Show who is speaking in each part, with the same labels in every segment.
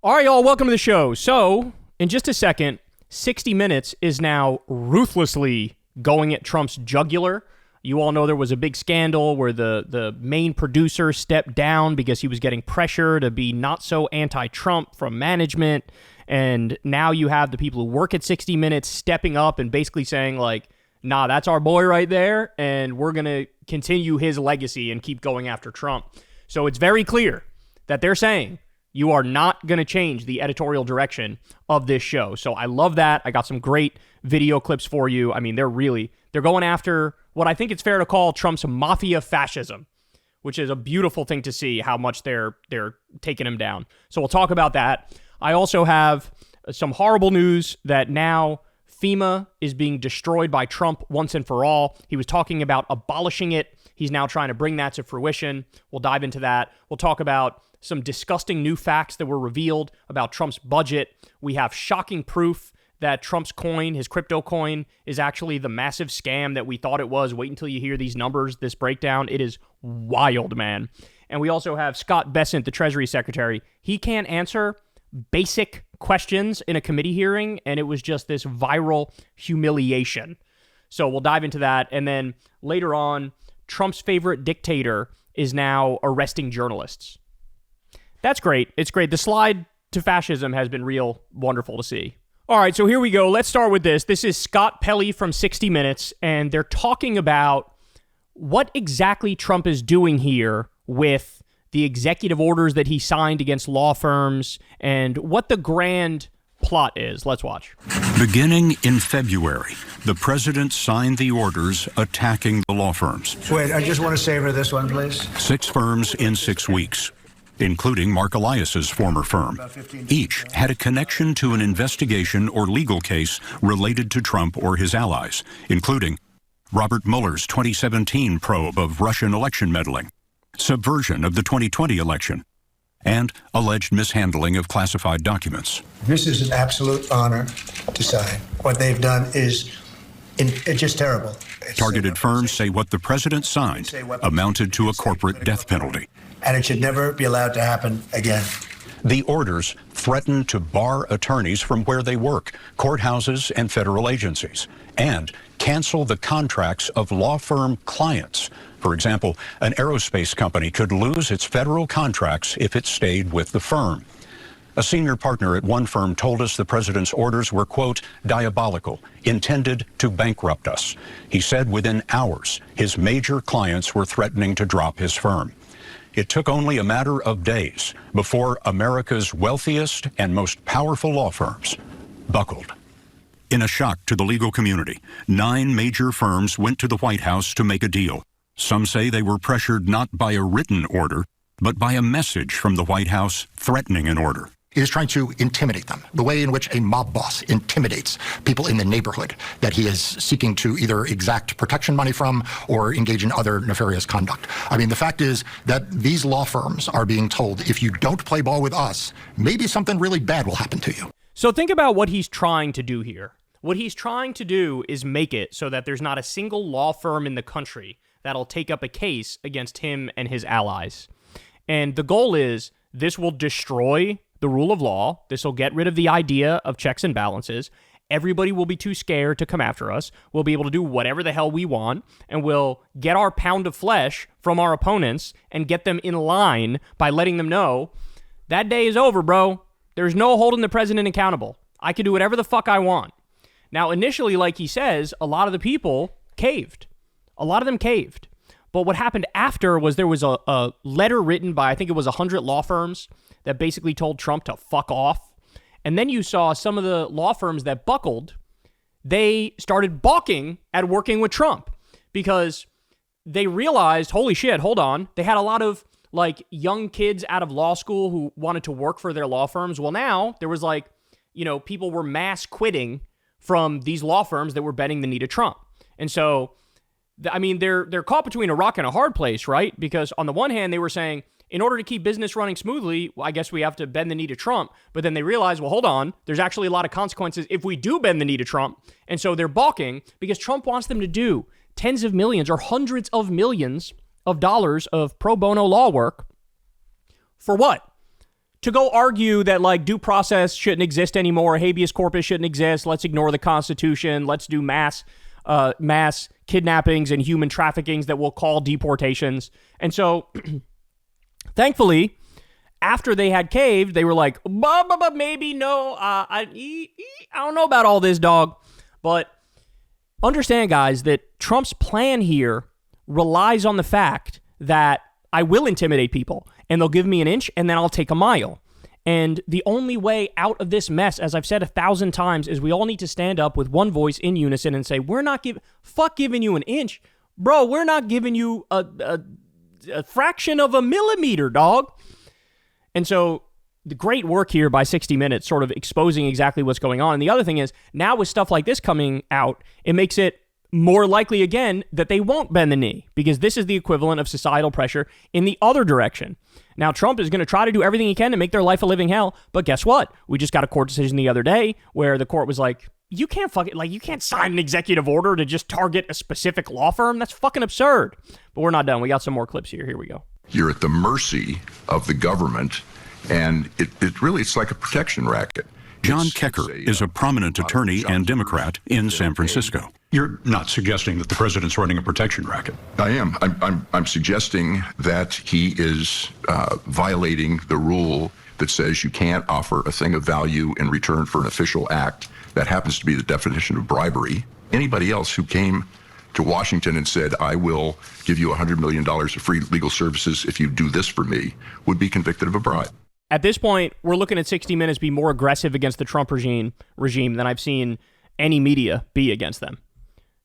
Speaker 1: All right, y'all, welcome to the show. So, in just a second, 60 Minutes is now ruthlessly going at Trump's jugular. You all know there was a big scandal where the main producer stepped down because he was getting pressure to be not so anti-Trump from management. And now you have the people who work at 60 Minutes stepping up and basically saying, like, nah, that's our boy right there, and we're going to continue his legacy and keep going after Trump. So it's very clear that they're saying, you are not going to change the editorial direction of this show. So I love that. I got some great video clips for you. I mean, they're going after what I think it's fair to call Trump's Mafia fascism, which is a beautiful thing to see how much they're taking him down. So we'll talk about that. I also have some horrible news that now FEMA is being destroyed by Trump once and for all. He was talking about abolishing it. He's now trying to bring that to fruition. We'll dive into that. We'll talk about some disgusting new facts that were revealed about Trump's budget. We have shocking proof that Trump's coin, his crypto coin, is actually the massive scam that we thought it was. Wait until you hear these numbers, this breakdown. It is wild, man. And we also have Scott Bessent, the Treasury Secretary. He can't answer basic questions in a committee hearing, and it was just this viral humiliation. So we'll dive into that. And then later on, Trump's favorite dictator is now arresting journalists. That's great. It's great. The slide to fascism has been real wonderful to see. All right, so here we go. Let's start with this. This is Scott Pelley from 60 Minutes, and they're talking about what exactly Trump is doing here with the executive orders that he signed against law firms and what the grand plot is. Let's watch.
Speaker 2: Beginning in February, the president signed the orders attacking the law firms.
Speaker 3: Wait, I just want to savor this one, please.
Speaker 2: 6 firms in 6 weeks, including Mark Elias's former firm. Each had a connection to an investigation or legal case related to Trump or his allies, including Robert Mueller's 2017 probe of Russian election meddling, subversion of the 2020 election, and alleged mishandling of classified documents.
Speaker 3: This is an absolute honor to sign. What they've done is it's just terrible.
Speaker 2: Targeted firms say what the president signed amounted to a corporate death penalty.
Speaker 3: And it should never be allowed to happen again.
Speaker 2: The orders threaten to bar attorneys from where they work, courthouses and federal agencies, and cancel the contracts of law firm clients. For example, an aerospace company could lose its federal contracts if it stayed with the firm. A senior partner at one firm told us the president's orders were, quote, diabolical, intended to bankrupt us. He said within hours, his major clients were threatening to drop his firm. It took only a matter of days before America's wealthiest and most powerful law firms buckled. In a shock to the legal community, 9 major firms went to the White House to make a deal. Some say they were pressured not by a written order, but by a message from the White House threatening an order.
Speaker 4: Is trying to intimidate them, the way in which a mob boss intimidates people in the neighborhood that he is seeking to either exact protection money from or engage in other nefarious conduct. I mean, the fact is that these law firms are being told, if you don't play ball with us, maybe something really bad will happen to you.
Speaker 1: So think about what he's trying to do here. What he's trying to do is make it so that there's not a single law firm in the country that'll take up a case against him and his allies. And the goal is this will destroy the rule of law. This will get rid of the idea of checks and balances. Everybody will be too scared to come after us. We'll be able to do whatever the hell we want, and we'll get our pound of flesh from our opponents and get them in line by letting them know that day is over, bro. There's no holding the president accountable. I can do whatever the fuck I want. Now, initially, like he says, a lot of the people caved. A lot of them caved. But what happened after was there was a letter written by, I think it was 100 law firms that basically told Trump to fuck off. And then you saw some of the law firms that buckled, they started balking at working with Trump because they realized, holy shit, hold on. They had a lot of like young kids out of law school who wanted to work for their law firms. Well, now there was like, people were mass quitting from these law firms that were bending the knee to Trump. And so, they're caught between a rock and a hard place, right? Because on the one hand, they were saying, in order to keep business running smoothly, I guess we have to bend the knee to Trump. But then they realize, well, hold on, there's actually a lot of consequences if we do bend the knee to Trump. And so they're balking because Trump wants them to do tens of millions or hundreds of millions of dollars of pro bono law work. For what? to go argue that like due process shouldn't exist anymore, habeas corpus shouldn't exist, let's ignore the Constitution, let's do mass kidnappings and human traffickings that we'll call deportations. And so, thankfully, after they had caved, they were like, maybe no, I don't know about all this, dog. But understand, guys, that Trump's plan here relies on the fact that I will intimidate people, and they'll give me an inch, and then I'll take a mile. And the only way out of this mess, as I've said 1,000 times, is we all need to stand up with one voice in unison and say, we're not giving you an inch. Bro, we're not giving you a fraction of a millimeter, dog. And so the great work here by 60 Minutes sort of exposing exactly what's going on. And the other thing is, now with stuff like this coming out, it makes it more likely again that they won't bend the knee, because this is the equivalent of societal pressure in the other direction. Now, Trump is going to try to do everything he can to make their life a living hell, but guess what? We just got a court decision the other day where the court was like, you can't sign an executive order to just target a specific law firm. That's fucking absurd. But we're not done. We got some more clips here. Here we go.
Speaker 5: You're at the mercy of the government, and it's like a protection racket.
Speaker 2: John Kecker is a prominent attorney and Democrat in San Francisco. You're not suggesting that the president's running a protection racket.
Speaker 5: I am. I'm suggesting that he is violating the rule that says you can't offer a thing of value in return for an official act. That happens to be the definition of bribery. Anybody else who came to Washington and said, I will give you $100 million of free legal services if you do this for me, would be convicted of a bribe.
Speaker 1: At this point, we're looking at 60 Minutes be more aggressive against the Trump regime than I've seen any media be against them.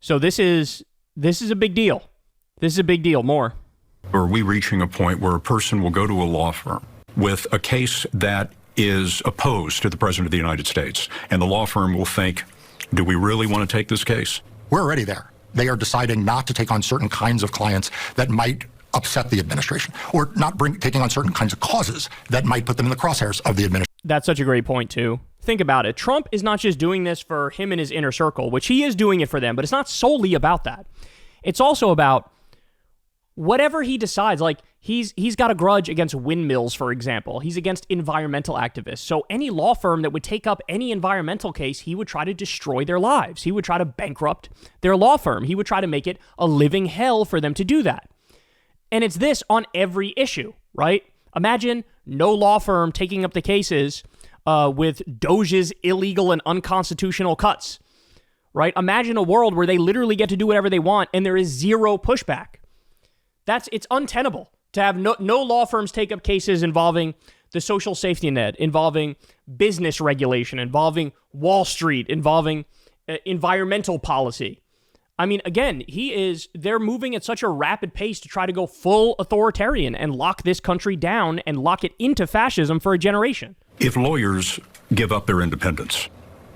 Speaker 1: So this is a big deal. This is a big deal. More.
Speaker 2: Are we reaching a point where a person will go to a law firm with a case that is opposed to the president of the United States, and the law firm will think, do we really want to take this case?
Speaker 4: We're already there. They are deciding not to take on certain kinds of clients that might upset the administration, or not taking on certain kinds of causes that might put them in the crosshairs of the administration.
Speaker 1: That's such a great point, too. Think about it. Trump is not just doing this for him and his inner circle, which he is doing it for them, but it's not solely about that. It's also about whatever he decides. Like, he's got a grudge against windmills, for example. He's against environmental activists. So any law firm that would take up any environmental case, he would try to destroy their lives. He would try to bankrupt their law firm. He would try to make it a living hell for them to do that. And it's this on every issue, right? Imagine no law firm taking up the cases with Doge's illegal and unconstitutional cuts, right? Imagine a world where they literally get to do whatever they want and there is zero pushback. It's untenable to have no law firms take up cases involving the social safety net, involving business regulation, involving Wall Street, involving environmental policy. I mean, again, they're moving at such a rapid pace to try to go full authoritarian and lock this country down and lock it into fascism for a generation.
Speaker 2: If lawyers give up their independence,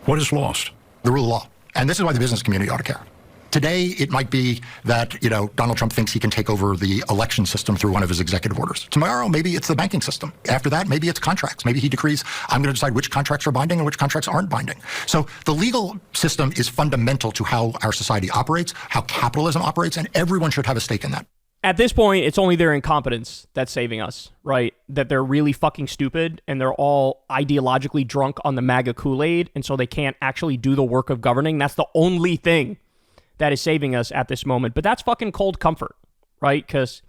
Speaker 2: what is lost?
Speaker 4: The rule of law. And this is why the business community ought to care. Today, it might be that, Donald Trump thinks he can take over the election system through one of his executive orders. Tomorrow, maybe it's the banking system. After that, maybe it's contracts. Maybe he decrees, I'm going to decide which contracts are binding and which contracts aren't binding. So the legal system is fundamental to how our society operates, how capitalism operates, and everyone should have a stake in that.
Speaker 1: At this point, it's only their incompetence that's saving us, right? That they're really fucking stupid and they're all ideologically drunk on the MAGA Kool-Aid, and so they can't actually do the work of governing. That's the only thing that is saving us at this moment. But that's fucking cold comfort, right? Because,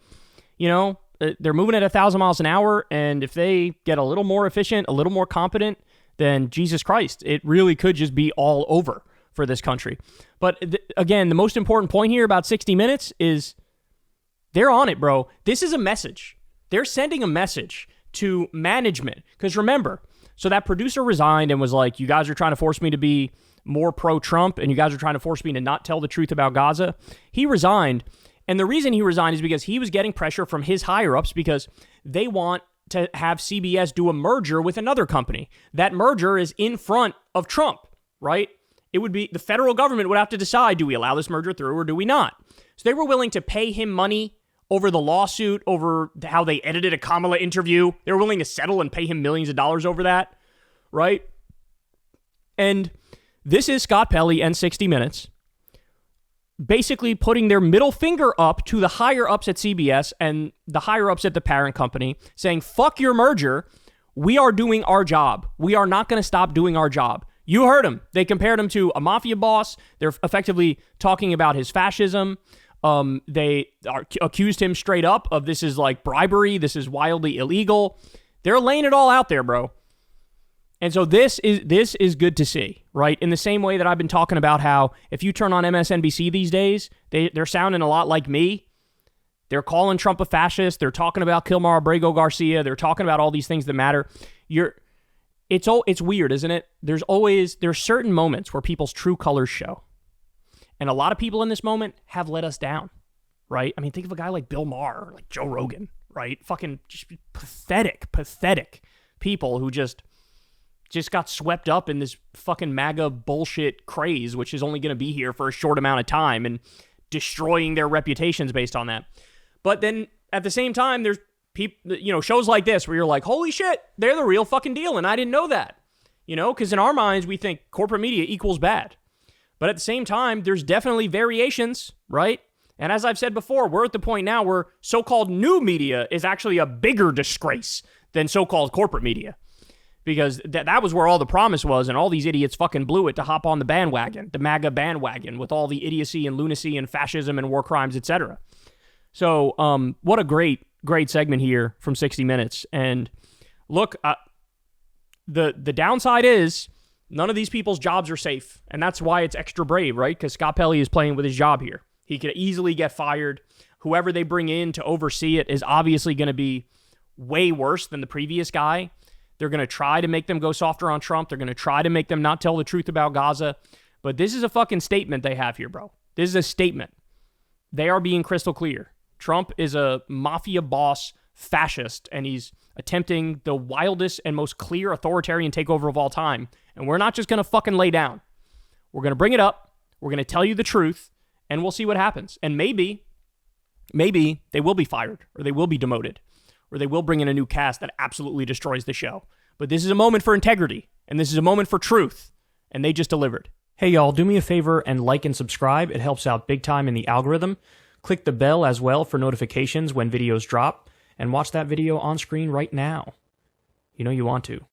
Speaker 1: they're moving at 1,000 miles an hour, and if they get a little more efficient, a little more competent, then Jesus Christ, it really could just be all over for this country. But again, the most important point here about 60 Minutes is they're on it, bro. This is a message. They're sending a message to management. Because remember, so that producer resigned and was like, you guys are trying to force me to be more pro-Trump, and you guys are trying to force me to not tell the truth about Gaza. He resigned, and the reason he resigned is because he was getting pressure from his higher-ups because they want to have CBS do a merger with another company. That merger is in front of Trump, right? It would be, the federal government would have to decide, do we allow this merger through or do we not? So they were willing to pay him money over the lawsuit, over how they edited a Kamala interview. They were willing to settle and pay him millions of dollars over that, right? And this is Scott Pelley and 60 Minutes basically putting their middle finger up to the higher ups at CBS and the higher ups at the parent company saying, fuck your merger. we are doing our job. We are not going to stop doing our job. You heard him. They compared him to a mafia boss. They're effectively talking about his fascism. They accused him straight up of this is like bribery. This is wildly illegal. They're laying it all out there, bro. And so this is good to see, right? In the same way that I've been talking about how if you turn on MSNBC these days, they're sounding a lot like me. They're calling Trump a fascist. They're talking about Kilmar Abrego Garcia. They're talking about all these things that matter. It's weird, isn't it? There's certain moments where people's true colors show. And a lot of people in this moment have let us down, right? I mean, think of a guy like Bill Maher, or like Joe Rogan, right? Fucking just pathetic people who just got swept up in this fucking MAGA bullshit craze, which is only going to be here for a short amount of time and destroying their reputations based on that. But then at the same time, there's people, shows like this where you're like, holy shit, they're the real fucking deal. And I didn't know that, because in our minds, we think corporate media equals bad. But at the same time, there's definitely variations, right? And as I've said before, we're at the point now where so-called new media is actually a bigger disgrace than so-called corporate media. Because that was where all the promise was, and all these idiots fucking blew it to hop on the bandwagon, the MAGA bandwagon, with all the idiocy and lunacy and fascism and war crimes, etc. So, what a great segment here from 60 Minutes. And look, the downside is none of these people's jobs are safe, and that's why it's extra brave, right? Because Scott Pelley is playing with his job here. He could easily get fired. Whoever they bring in to oversee it is obviously going to be way worse than the previous guy. They're going to try to make them go softer on Trump. They're going to try to make them not tell the truth about Gaza. But this is a fucking statement they have here, bro. This is a statement. They are being crystal clear. Trump is a mafia boss fascist, and he's attempting the wildest and most clear authoritarian takeover of all time. And we're not just going to fucking lay down. We're going to bring it up. We're going to tell you the truth, and we'll see what happens. And maybe they will be fired, or they will be demoted, or they will bring in a new cast that absolutely destroys the show. But this is a moment for integrity, and this is a moment for truth, and they just delivered. Hey, y'all, do me a favor and like and subscribe. It helps out big time in the algorithm. Click the bell as well for notifications when videos drop, and watch that video on screen right now. You know you want to.